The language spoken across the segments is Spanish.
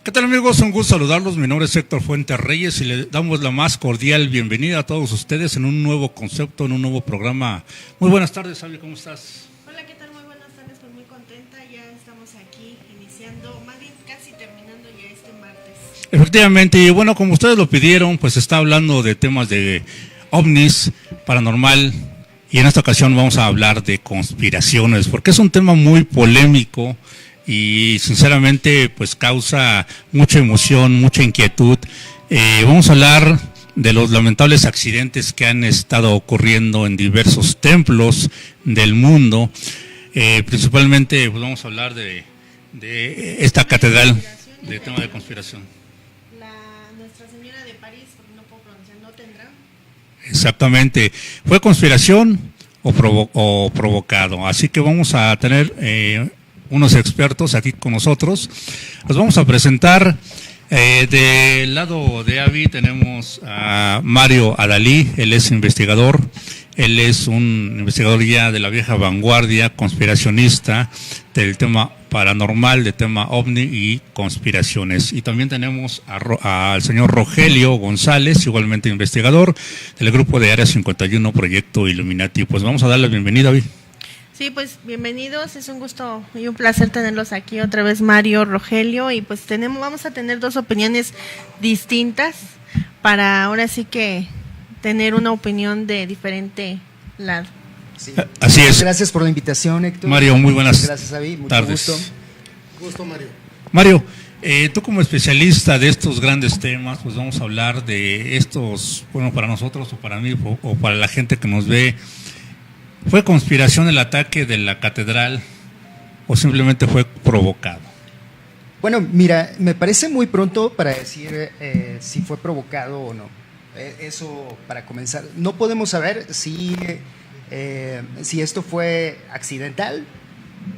¿Qué tal, amigos? Un gusto saludarlos. Mi nombre es Héctor Fuentes Reyes y le damos la más cordial bienvenida a todos ustedes en un nuevo concepto, en un nuevo programa. Muy buenas tardes, Abby, ¿cómo estás? Hola, ¿qué tal? Muy buenas tardes, pues muy contenta. Ya estamos aquí iniciando, más bien casi terminando ya este martes. Efectivamente, y bueno, como ustedes lo pidieron, pues está hablando de temas de ovnis, paranormal, y en esta ocasión vamos a hablar de conspiraciones, porque es un tema muy polémico y sinceramente pues causa mucha emoción, mucha inquietud. Vamos a hablar de los lamentables accidentes que han estado ocurriendo en diversos templos del mundo. Principalmente pues vamos a hablar de esta catedral, de tema de conspiración. Nuestra Señora de París, porque no puedo pronunciar, ¿no tendrá? Exactamente, ¿fue conspiración o provocado? Así que vamos a tener unos expertos aquí con nosotros. Los vamos a presentar. Del lado de Abby tenemos a Mario Adalí. Él es investigador. Él es un investigador ya de la vieja vanguardia, conspiracionista del tema paranormal, del tema ovni y conspiraciones. Y también tenemos al señor Rogelio González, igualmente investigador del grupo de Área 51, Proyecto Illuminati. Pues vamos a darle la bienvenida, Abby. Sí, pues bienvenidos, es un gusto y un placer tenerlos aquí otra vez, Mario, Rogelio, y pues vamos a tener dos opiniones distintas para ahora sí que tener una opinión de diferente lado. Sí. Así es. Gracias por la invitación, Héctor. Mario, muy buenas Gracias, Abby. Mucho tardes. gusto, Mario. Mario, tú como especialista de estos grandes temas, pues vamos a hablar de estos, bueno, para nosotros o para mí o para la gente que nos ve. ¿Fue conspiración el ataque de la catedral o simplemente fue provocado? Bueno, mira, me parece muy pronto para decir si fue provocado o no. Eso para comenzar. No podemos saber si esto fue accidental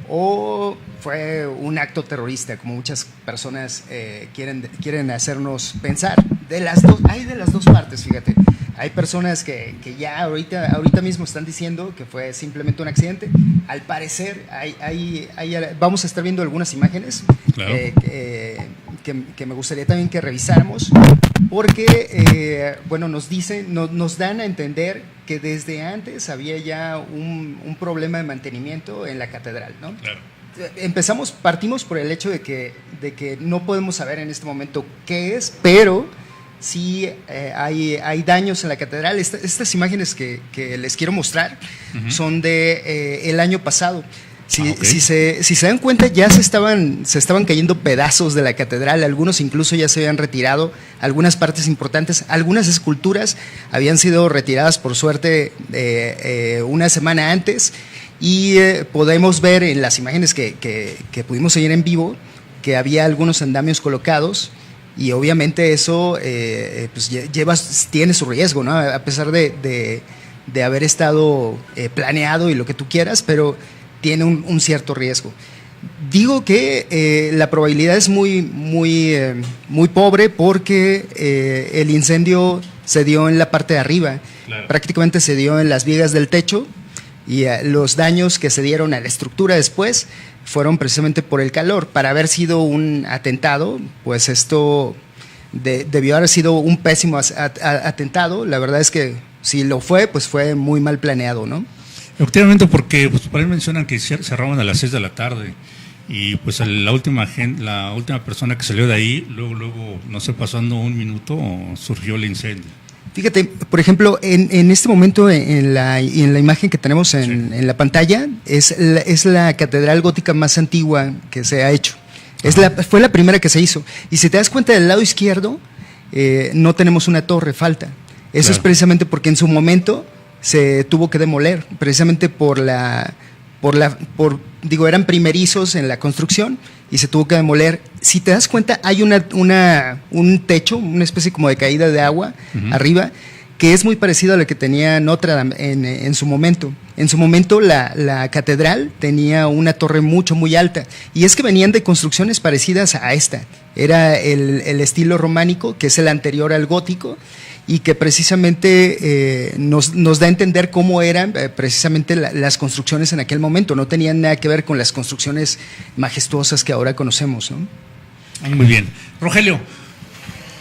o fue un acto terrorista, como muchas personas quieren hacernos pensar. Hay de las dos partes, fíjate. Hay personas que ya ahorita mismo están diciendo que fue simplemente un accidente. Al parecer, vamos a estar viendo algunas imágenes, claro, que me gustaría también que revisáramos, porque bueno, nos dan a entender que desde antes había ya un problema de mantenimiento en la catedral, ¿no? Claro. Partimos por el hecho de que no podemos saber en este momento qué es, pero sí hay daños en la catedral. Estas imágenes que les quiero mostrar son de el año pasado. Si se dan cuenta, ya se estaban cayendo pedazos de la catedral, algunos incluso ya se habían retirado, algunas partes importantes, algunas esculturas habían sido retiradas por suerte una semana antes, y podemos ver en las imágenes que pudimos seguir en vivo que había algunos andamios colocados. Y obviamente eso pues tiene su riesgo, ¿no? A pesar de haber estado planeado y lo que tú quieras, pero tiene un cierto riesgo. Digo que la probabilidad es muy pobre porque el incendio se dio en la parte de arriba, claro. Prácticamente se dio en las vigas del techo, y los daños que se dieron a la estructura después fueron precisamente por el calor. Para haber sido un atentado, pues esto debió haber sido un pésimo atentado. La verdad es que si lo fue, pues fue muy mal planeado, ¿no? Efectivamente, porque pues, por ahí mencionan que cerraban a las 6 de la tarde y pues la última persona que salió de ahí, luego no sé, pasando un minuto, surgió el incendio. Fíjate, por ejemplo, en este momento en la imagen que tenemos en la pantalla es la catedral gótica más antigua que se ha hecho. Fue la primera que se hizo. Y si te das cuenta, del lado izquierdo no tenemos una torre, falta. Eso claro. Es precisamente porque en su momento se tuvo que demoler, precisamente eran primerizos en la construcción y se tuvo que demoler. Si te das cuenta, hay un techo, una especie como de caída de agua arriba, que es muy parecido a la que tenía Notre Dame en su momento. En su momento la catedral tenía una torre muy alta, y es que venían de construcciones parecidas a esta. Era el estilo románico, que es el anterior al gótico, y que precisamente nos da a entender cómo eran precisamente las construcciones en aquel momento. No tenían nada que ver con las construcciones majestuosas que ahora conocemos, ¿no? Muy bien. Rogelio,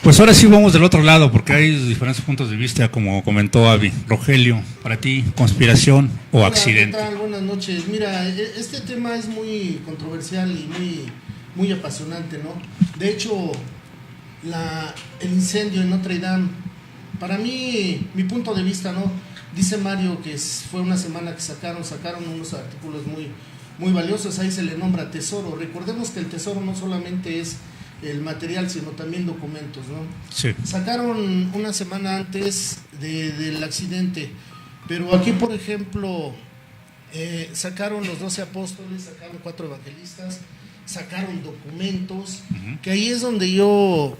pues ahora sí vamos del otro lado, porque hay diferentes puntos de vista, como comentó Avi. Rogelio, para ti, ¿conspiración o Hola, accidente? ¿qué tal? Buenas noches. Mira, este tema es muy controversial y muy apasionante, ¿no? De hecho, el incendio en Notre Dame, para mí, mi punto de vista, ¿no? Dice Mario que fue una semana que sacaron unos artículos muy valiosos, ahí se le nombra tesoro. Recordemos que el tesoro no solamente es el material, sino también documentos, ¿no? Sí. Sacaron una semana antes del accidente, pero aquí, por ejemplo, sacaron los 12 apóstoles, sacaron 4 evangelistas, sacaron documentos, que ahí es donde yo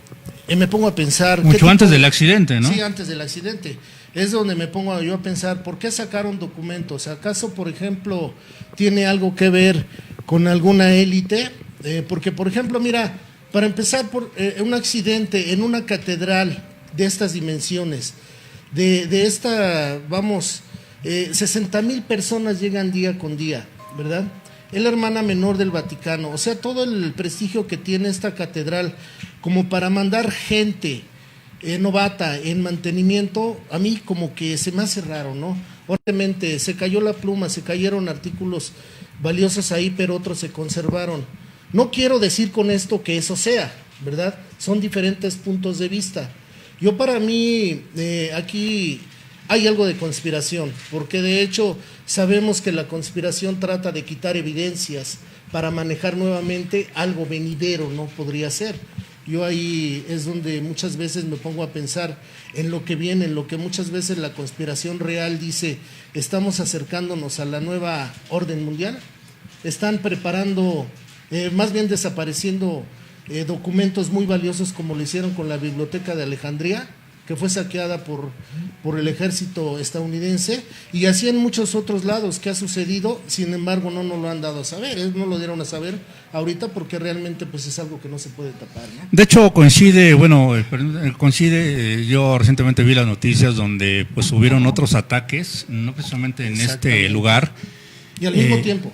me pongo a pensar. Mucho antes del accidente, ¿no? Sí, antes del accidente. Es donde me pongo yo a pensar, ¿por qué sacaron documentos? ¿Acaso, por ejemplo, tiene algo que ver con alguna élite? Porque, por ejemplo, mira, para empezar, por un accidente en una catedral de estas dimensiones, de esta, vamos, 60,000 personas llegan día con día, ¿verdad? Es la hermana menor del Vaticano, o sea, todo el prestigio que tiene esta catedral como para mandar gente novata en mantenimiento, a mí como que se me hace raro, ¿no? Obviamente se cayó la pluma, se cayeron artículos valiosos ahí, pero otros se conservaron. No quiero decir con esto que eso sea, ¿verdad? Son diferentes puntos de vista. Yo para mí aquí hay algo de conspiración, porque de hecho sabemos que la conspiración trata de quitar evidencias para manejar nuevamente algo venidero, ¿no? Podría ser. Yo ahí es donde muchas veces me pongo a pensar en lo que viene, en lo que muchas veces la conspiración real dice, estamos acercándonos a la nueva orden mundial, están preparando, más bien desapareciendo documentos muy valiosos como lo hicieron con la Biblioteca de Alejandría, que fue saqueada por el ejército estadounidense, y así en muchos otros lados que ha sucedido, sin embargo no nos lo han dado a saber, no lo dieron a saber ahorita porque realmente pues es algo que no se puede tapar, ¿no? De hecho coincide, yo recientemente vi las noticias donde pues hubieron otros ataques, no precisamente en este lugar. Y al mismo tiempo.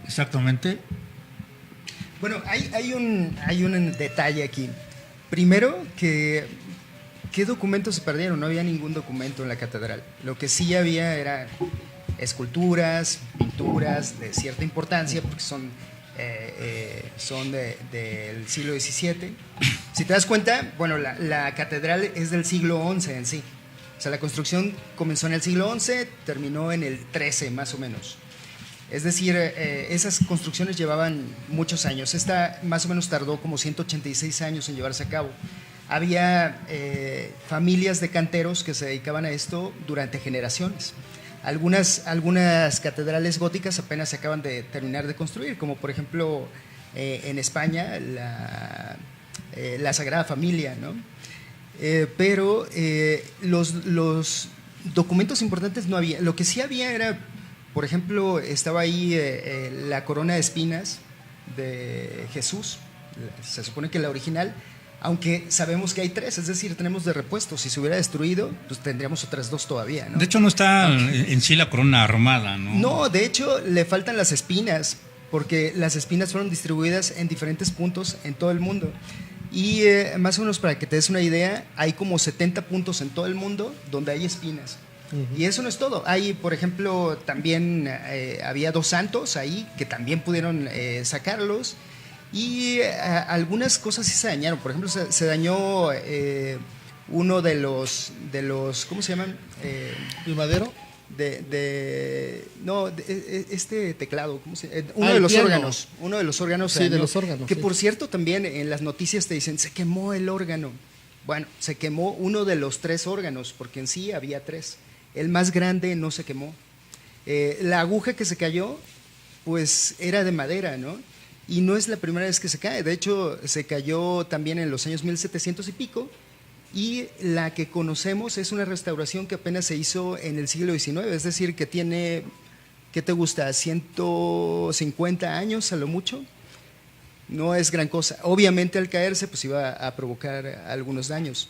Exactamente. Bueno, hay un detalle aquí. Primero, ¿qué documentos se perdieron? No había ningún documento en la catedral. Lo que sí había era esculturas, pinturas de cierta importancia, porque son del siglo XVII. Si te das cuenta, bueno, la catedral es del siglo XI en sí. O sea, la construcción comenzó en el siglo XI, terminó en el XIII más o menos. Es decir, esas construcciones llevaban muchos años. Esta más o menos tardó como 186 años en llevarse a cabo. Había familias de canteros que se dedicaban a esto durante generaciones. Algunas catedrales góticas apenas se acaban de terminar de construir, como por ejemplo en España la Sagrada Familia, ¿no? Pero los documentos importantes no había. Lo que sí había era, por ejemplo, estaba ahí la corona de espinas de Jesús, se supone que la original, aunque sabemos que hay 3, es decir, tenemos de repuesto. Si se hubiera destruido, pues tendríamos otras 2 todavía, ¿no? De hecho no está en sí la corona armada, ¿no? No, de hecho le faltan las espinas, porque las espinas fueron distribuidas en diferentes puntos en todo el mundo. Y más o menos para que te des una idea, hay como 70 puntos en todo el mundo donde hay espinas. Y eso no es todo. Hay, por ejemplo, también había 2 santos ahí que también pudieron sacarlos. Y algunas cosas sí se dañaron. Por ejemplo, se dañó uno de los ¿cómo se llaman? ¿El madero? Este teclado, ¿cómo se llama? Uno de los órganos. Sí, de los órganos. Que por cierto también en las noticias te dicen, se quemó el órgano. Bueno, se quemó uno de los 3 órganos, porque en sí había 3. El más grande no se quemó. La aguja que se cayó, pues era de madera, ¿no? Y no es la primera vez que se cae. De hecho, se cayó también en los años 1700 y pico. Y la que conocemos es una restauración que apenas se hizo en el siglo XIX. Es decir, que tiene, ¿qué te gusta? 150 años a lo mucho. No es gran cosa. Obviamente al caerse pues iba a provocar algunos daños.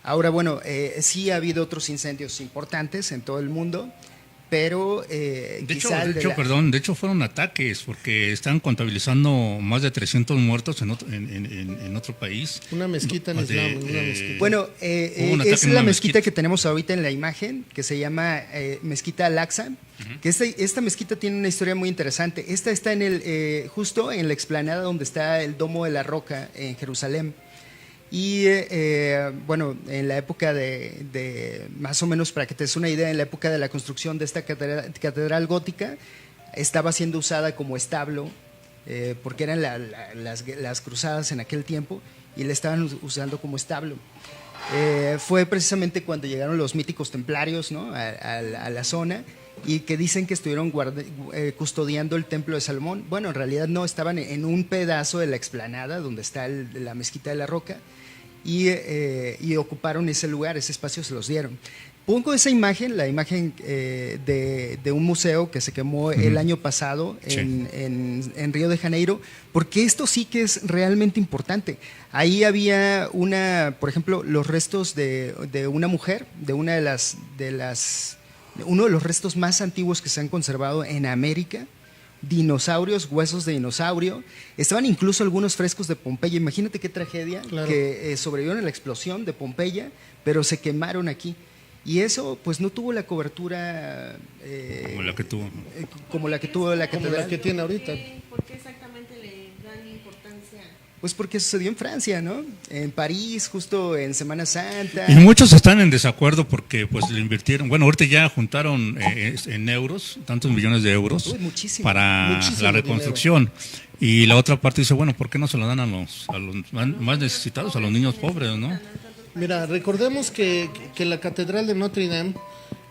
Ahora, bueno, sí ha habido otros incendios importantes en todo el mundo, pero De hecho, quizá de hecho fueron ataques porque están contabilizando más de 300 muertos en otro país. Una mezquita en Islam. Una mezquita. Bueno, Hubo un ataque es en la una mezquita mezquita que tenemos ahorita en la imagen, que se llama Mezquita Al-Aqsa, que esta mezquita tiene una historia muy interesante. Esta está justo en la explanada donde está el Domo de la Roca en Jerusalén. Y bueno, en la época de, más o menos para que te des una idea, en la época de la construcción de esta catedral gótica, estaba siendo usada como establo, porque eran las cruzadas en aquel tiempo, y la estaban usando como establo. Fue precisamente cuando llegaron los míticos templarios, ¿no?, a la zona, y que dicen que estuvieron custodiando el templo de Salomón. Bueno, en realidad no, estaban en un pedazo de la explanada donde está la mezquita de la Roca, y ocuparon ese lugar, ese espacio se los dieron. Pongo esa imagen, la imagen de un museo que se quemó el año pasado en Río de Janeiro, porque esto sí que es realmente importante. Ahí había por ejemplo, los restos de una mujer, uno de los restos más antiguos que se han conservado en América. Dinosaurios, huesos de dinosaurio. Estaban incluso algunos frescos de Pompeya. Imagínate qué tragedia, claro, que sobrevivieron a la explosión de Pompeya, pero se quemaron aquí. Y eso pues no tuvo la cobertura como la que tuvo. Como la que tuvo la catedral. Como la que tiene ahorita. ¿Por qué exactamente le dan importancia? Pues porque sucedió en Francia, ¿no? En París, justo en Semana Santa. Y muchos están en desacuerdo porque pues le invirtieron, bueno, ahorita ya juntaron en euros, tantos millones de euros. Uy, muchísimo, para muchísimo la reconstrucción. Dinero. Y la otra parte dice, bueno, ¿por qué no se lo dan a los más necesitados, a los niños pobres, ¿no? Mira, recordemos que la Catedral de Notre Dame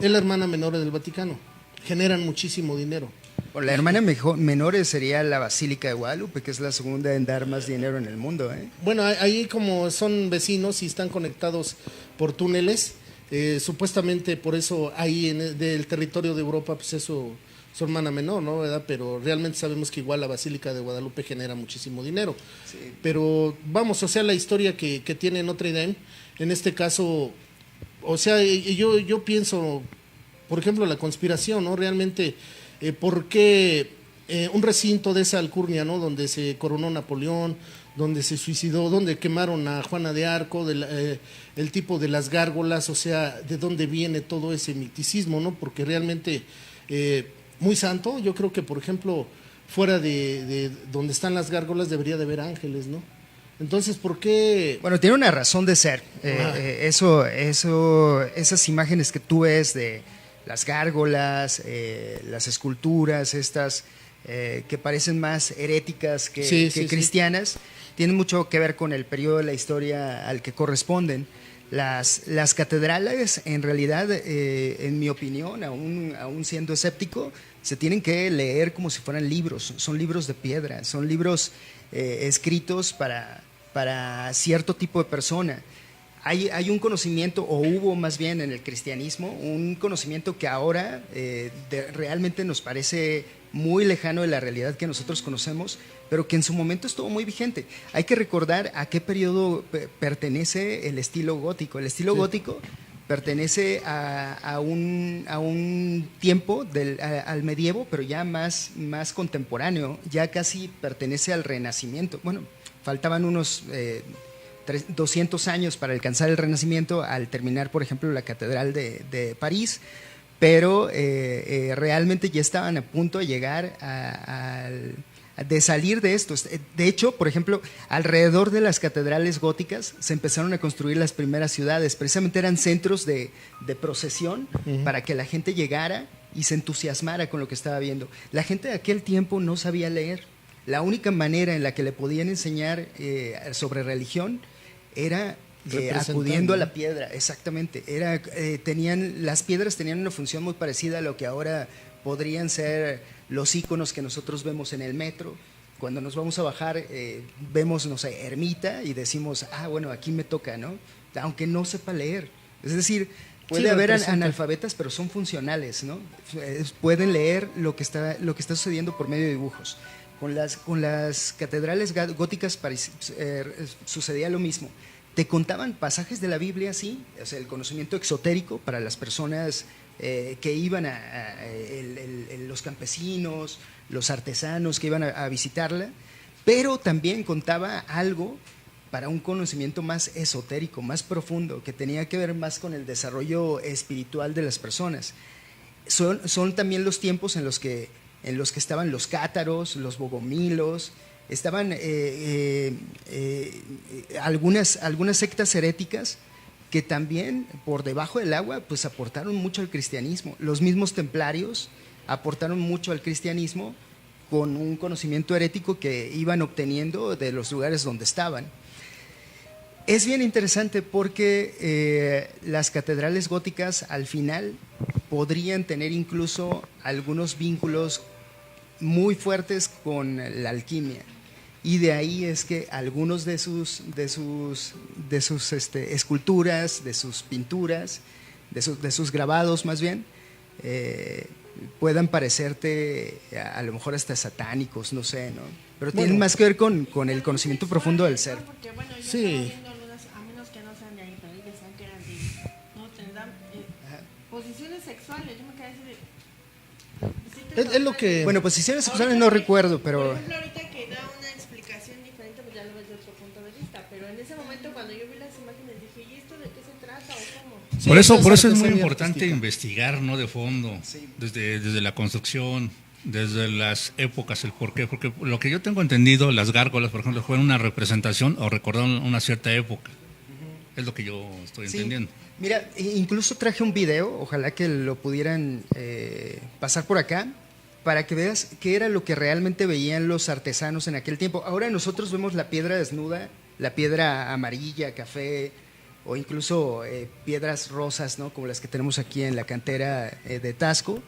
es la hermana menor del Vaticano. Generan muchísimo dinero. Bueno, la hermana menor sería la Basílica de Guadalupe, que es la segunda en dar más dinero en el mundo. Bueno, ahí como son vecinos y están conectados por túneles, supuestamente por eso ahí del territorio de Europa, pues eso, su hermana menor, ¿no? ¿Verdad? Pero realmente sabemos que igual la Basílica de Guadalupe genera muchísimo dinero. Sí. Pero vamos, o sea, la historia que tiene Notre Dame, en este caso, o sea, yo pienso, por ejemplo, la conspiración, ¿no? Realmente, ¿por qué un recinto de esa alcurnia, ¿no?, donde se coronó Napoleón, donde se suicidó, donde quemaron a Juana de Arco, el tipo de las gárgolas, o sea, de dónde viene todo ese misticismo, ¿no? Porque realmente muy santo, yo creo que, por ejemplo, fuera de donde están las gárgolas debería de haber ángeles, ¿no? Entonces, ¿por qué? Bueno, tiene una razón de ser. Esas imágenes que tú ves de las gárgolas, las esculturas, estas que parecen más heréticas que cristianas, tienen mucho que ver con el periodo de la historia al que corresponden. Las catedrales, en realidad, en mi opinión, aún siendo escéptico, se tienen que leer como si fueran libros. Son libros de piedra, son libros escritos para cierto tipo de persona. Hay un conocimiento, o hubo más bien en el cristianismo, un conocimiento que ahora realmente nos parece muy lejano de la realidad que nosotros conocemos, pero que en su momento estuvo muy vigente. Hay que recordar a qué periodo pertenece el estilo gótico. El estilo gótico pertenece a un tiempo al medievo, pero ya más contemporáneo, ya casi pertenece al Renacimiento. Bueno, faltaban unos 200 años para alcanzar el Renacimiento al terminar, por ejemplo, la Catedral de París, pero realmente ya estaban a punto de llegar de salir de esto. De hecho, por ejemplo, alrededor de las catedrales góticas se empezaron a construir las primeras ciudades, precisamente eran centros de procesión para que la gente llegara y se entusiasmara con lo que estaba viendo. La gente de aquel tiempo no sabía leer. La única manera en la que le podían enseñar sobre religión era acudiendo a la piedra, exactamente. Las piedras tenían una función muy parecida a lo que ahora podrían ser los íconos que nosotros vemos en el metro. Cuando nos vamos a bajar, vemos, no sé, ermita y decimos, bueno, aquí me toca, ¿no? Aunque no sepa leer. Es decir, puede haber analfabetas, pero son funcionales, ¿no? Pueden leer lo que está sucediendo por medio de dibujos. Con las catedrales góticas sucedía lo mismo. Te contaban pasajes de la Biblia, sí, o sea, el conocimiento exotérico para las personas que iban los campesinos, los artesanos que iban a visitarla, pero también contaba algo para un conocimiento más esotérico, más profundo, que tenía que ver más con el desarrollo espiritual de las personas. Son también los tiempos en los que estaban los cátaros, los bogomilos, estaban algunas sectas heréticas que también por debajo del agua pues aportaron mucho al cristianismo. Los mismos templarios aportaron mucho al cristianismo con un conocimiento herético que iban obteniendo de los lugares donde estaban. Es bien interesante porque las catedrales góticas al final podrían tener incluso algunos vínculos muy fuertes con la alquimia, y de ahí es que algunos de sus esculturas, de sus pinturas, de sus grabados más bien, puedan parecerte a lo mejor hasta satánicos, no sé, ¿no? Pero tienen más que ver con el conocimiento profundo del ser. Porque, bueno, yo Sí. estaba viendo algunas, a menos que no sean de ahí, pero ahí decían que eran de, no, tendrán posiciones sexuales. Yo me quedé así de. Es lo que... Bueno, posiciones sexuales no recuerdo, Por pero ejemplo, ahorita que da una explicación diferente, pues ya lo ves de otro punto de vista. Pero en ese momento, cuando yo vi las imágenes, dije, ¿y esto de qué se trata o cómo? Sí, por eso es muy artesanía importante artística. investigar, ¿no? De fondo, Sí. desde la construcción, desde las épocas, el porqué, porque lo que yo tengo entendido, las gárgolas, por ejemplo, fueron una representación o recordaron una cierta época. Es lo que yo estoy sí. entendiendo. Mira, incluso traje un video, ojalá que lo pudieran pasar por acá, para que veas qué era lo que realmente veían los artesanos en aquel tiempo. Ahora nosotros vemos la piedra desnuda, la piedra amarilla, café, o incluso piedras rosas, ¿no? Como las que tenemos aquí en la cantera de Taxco,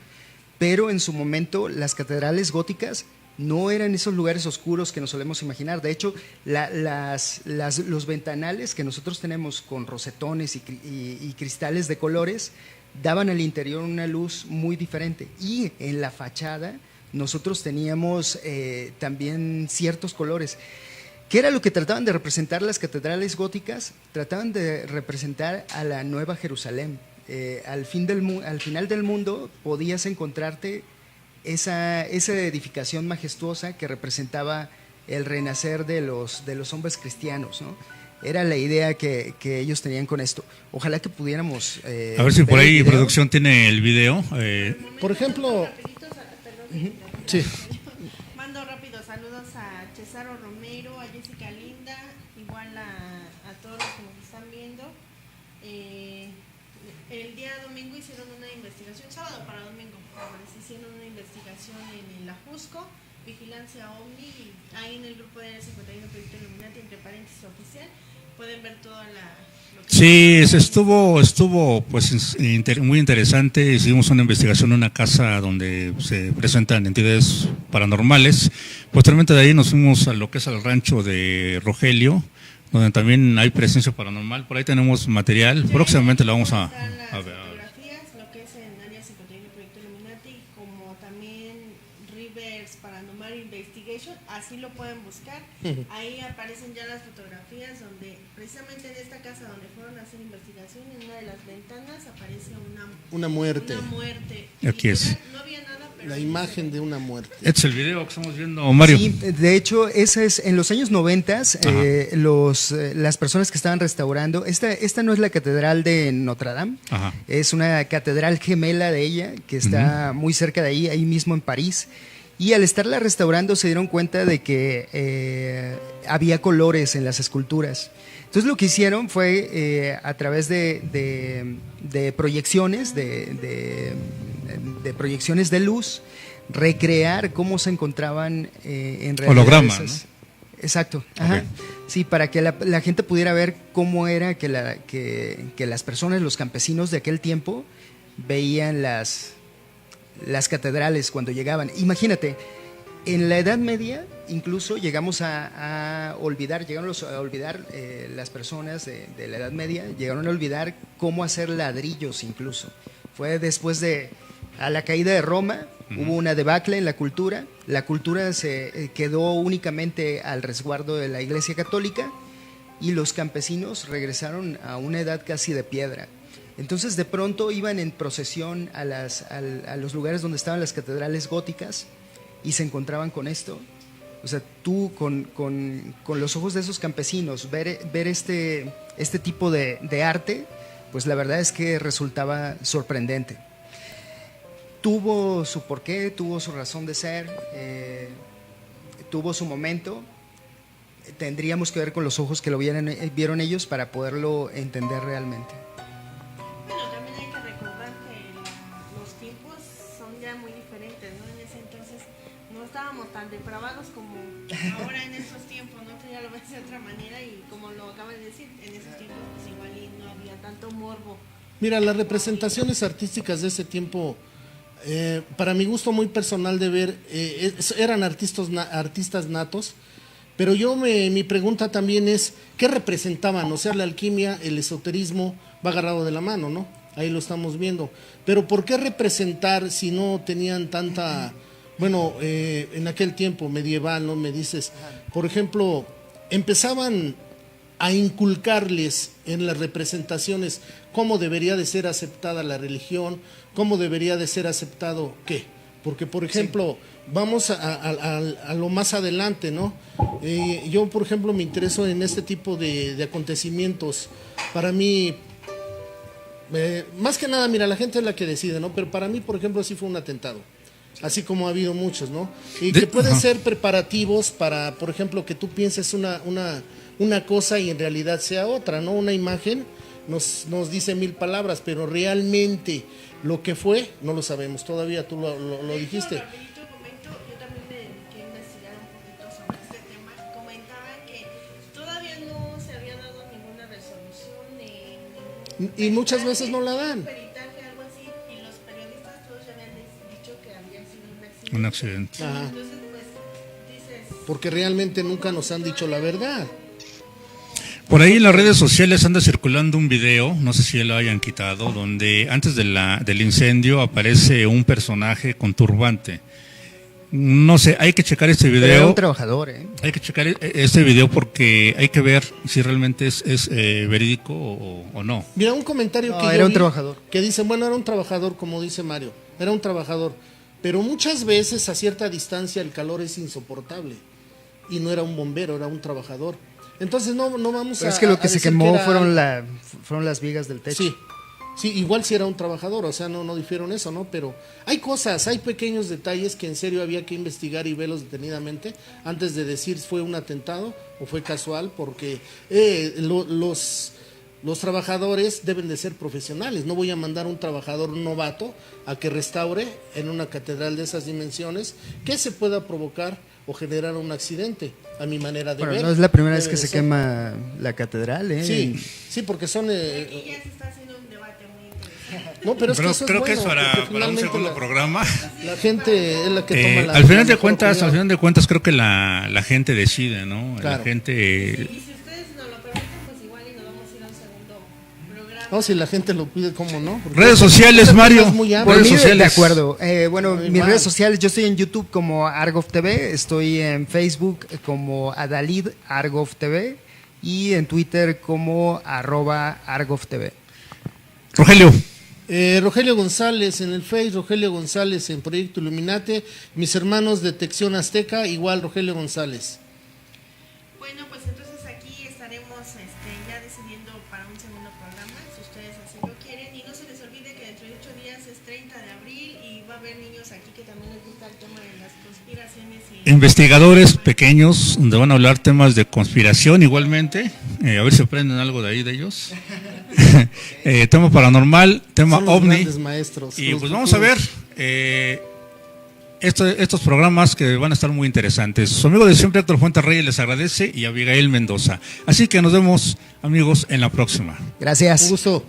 pero en su momento las catedrales góticas no eran esos lugares oscuros que nos solemos imaginar. De hecho, los ventanales que nosotros tenemos con rosetones y cristales de colores daban al interior una luz muy diferente. Y en la fachada nosotros teníamos también ciertos colores. ¿Qué era lo que trataban de representar las catedrales góticas? Trataban de representar a la Nueva Jerusalén. Al final del mundo podías encontrarte esa edificación majestuosa que representaba el renacer de los hombres cristianos, ¿no? Era la idea que ellos tenían con esto. Ojalá que pudiéramos A ver si por ver el ahí video. producción tiene el video. Por ejemplo... Sí. Mando rápido saludos a Cesaro Romero, a Jessica Linda, igual a todos los que nos están viendo. El día domingo hicieron una investigación, sábado para domingo, hicieron una investigación en el Ajusco, Vigilancia OVNI, ahí en el grupo de 51 Proyecto Illuminati, entre paréntesis oficial, pueden ver toda lo que... Sí, estuvo pues muy interesante. Hicimos una investigación en una casa donde se presentan entidades paranormales. Posteriormente de ahí nos fuimos a lo que es el rancho de Rogelio, donde también hay presencia paranormal. Por ahí tenemos material. Próximamente lo vamos a ver. Fotografías, lo que es en Área 51 Proyecto Illuminati, como también Rivers Paranormal Investigation, así lo pueden buscar. Ahí aparecen ya las fotografías donde, precisamente en esta casa donde fueron a hacer investigación, en una de las ventanas aparece Una muerte. Una muerte. Aquí es. Literal, no había nada, pero La imagen de una muerte. Este es el video que estamos viendo, Mario. Sí, de hecho, ese es en los años 90, las personas que estaban restaurando, esta no es la catedral de Notre Dame, Ajá. es una catedral gemela de ella que está muy cerca de ahí mismo en París. Y al estarla restaurando se dieron cuenta de que había colores en las esculturas. Entonces lo que hicieron fue a través de proyecciones, de proyecciones de luz, recrear cómo se encontraban en realidad Holograma, esas. ¿no? Exacto, ajá. Ok. Sí, para que la gente pudiera ver cómo era que las personas, los campesinos de aquel tiempo, veían las catedrales cuando llegaban. Imagínate, en la Edad Media incluso llegamos a olvidar las personas de la Edad Media, llegaron a olvidar cómo hacer ladrillos incluso. Fue después a la caída de Roma, hubo una debacle en la cultura se quedó únicamente al resguardo de la Iglesia Católica y los campesinos regresaron a una edad casi de piedra. Entonces de pronto iban en procesión a los lugares donde estaban las catedrales góticas y se encontraban con esto. O sea, tú con los ojos de esos campesinos, ver este tipo de arte, pues la verdad es que resultaba sorprendente. Tuvo su porqué, tuvo su razón de ser, tuvo su momento. Tendríamos que ver con los ojos que lo vieron ellos para poderlo entender realmente. Bueno, también hay que recordar que los tiempos son ya muy diferentes, ¿no? En ese entonces no estábamos tan depravados como ahora en esos tiempos, ¿no? Que ya lo ves de otra manera y como lo acabas de decir, en esos tiempos pues igual y no había tanto morbo. Mira, las representaciones artísticas de ese tiempo, para mi gusto muy personal de ver, eran artistas natos, pero mi pregunta también es, ¿qué representaban? O sea, la alquimia, el esoterismo va agarrado de la mano, ¿no? Ahí lo estamos viendo. Pero ¿por qué representar si no tenían tanta, bueno, en aquel tiempo medieval, ¿no? Me dices, por ejemplo, empezaban a inculcarles en las representaciones cómo debería de ser aceptada la religión, cómo debería de ser aceptado qué. Porque, por ejemplo, vamos a lo más adelante, ¿no? Yo, por ejemplo, me intereso en este tipo de acontecimientos. Para mí, más que nada, mira, la gente es la que decide, ¿no? Pero para mí, por ejemplo, sí fue un atentado. Así como ha habido muchos, ¿no? Y que pueden ser preparativos para, por ejemplo, que tú pienses una cosa y en realidad sea otra, ¿no? Una imagen nos dice 1000 palabras, pero realmente lo que fue no lo sabemos. Todavía tú lo dijiste. Yo también me dediqué a investigar un poquito sobre este tema. Comentaban que todavía no se había dado ninguna resolución y muchas veces no la dan. Peritaje, algo así, y los periodistas todos ya habían dicho que había sido un accidente. Un accidente. Ajá. Entonces, pues, dices... Porque realmente nunca nos han dicho la verdad. Por ahí en las redes sociales anda circulando un video, no sé si ya lo hayan quitado, donde antes del incendio aparece un personaje con turbante. No sé, hay que checar este video. Pero era un trabajador, ¿eh? Hay que checar este video porque hay que ver si realmente es verídico o no. Mira, un comentario que era un trabajador. Que dice, bueno, era un trabajador, como dice Mario, era un trabajador. Pero muchas veces a cierta distancia el calor es insoportable. Y no era un bombero, era un trabajador. Entonces no vamos Pero es que lo que se quemó que fueron las vigas del techo. Sí, igual si era un trabajador, o sea, no dijeron eso, ¿no? Pero hay cosas, hay pequeños detalles que en serio había que investigar y verlos detenidamente antes de decir fue un atentado o fue casual, porque los trabajadores deben de ser profesionales. No voy a mandar un trabajador novato a que restaure en una catedral de esas dimensiones que se pueda provocar o generar un accidente, a mi manera de ver. No es la primera vez que se quema la catedral, ¿eh? Sí, porque son... Aquí ya se está haciendo un debate muy interesante. No, pero es que eso creo es que bueno, es para un segundo programa. La gente es la que toma la... Al final de cuentas, creo que la gente decide, ¿no? Claro. La gente... Y si ustedes nos lo permiten, pues igual y nos vamos a ir a un segundo programa. No, si la gente lo pide, ¿cómo no? Porque redes sociales, Mario. Por Redes mí, sociales. de acuerdo. Bueno, Muy mis mal. redes sociales, yo estoy en YouTube como Argov TV, estoy en Facebook como Adalid Argov TV y en Twitter como @Argov TV. Rogelio. Rogelio González en el Face, Rogelio González en Proyecto Iluminate, mis hermanos de Detección Azteca, igual Rogelio González. Bueno, pues entonces aquí estaremos ya decidiendo para un segundo programa, si ustedes así lo quieren. Y no se les olvide que dentro de 8 días es 30 de abril y va a haber niños aquí que también les gusta el tema de las conspiraciones. Investigadores pequeños donde van a hablar temas de conspiración igualmente. A ver si aprenden algo de ahí de ellos. Tema paranormal, tema Son los ovni. grandes maestros. Y los pues vamos a ver estos programas que van a estar muy interesantes. Su amigo de siempre, Héctor Fuentes Reyes, les agradece, y Abigail Mendoza. Así que nos vemos, amigos, en la próxima. Gracias. Un gusto.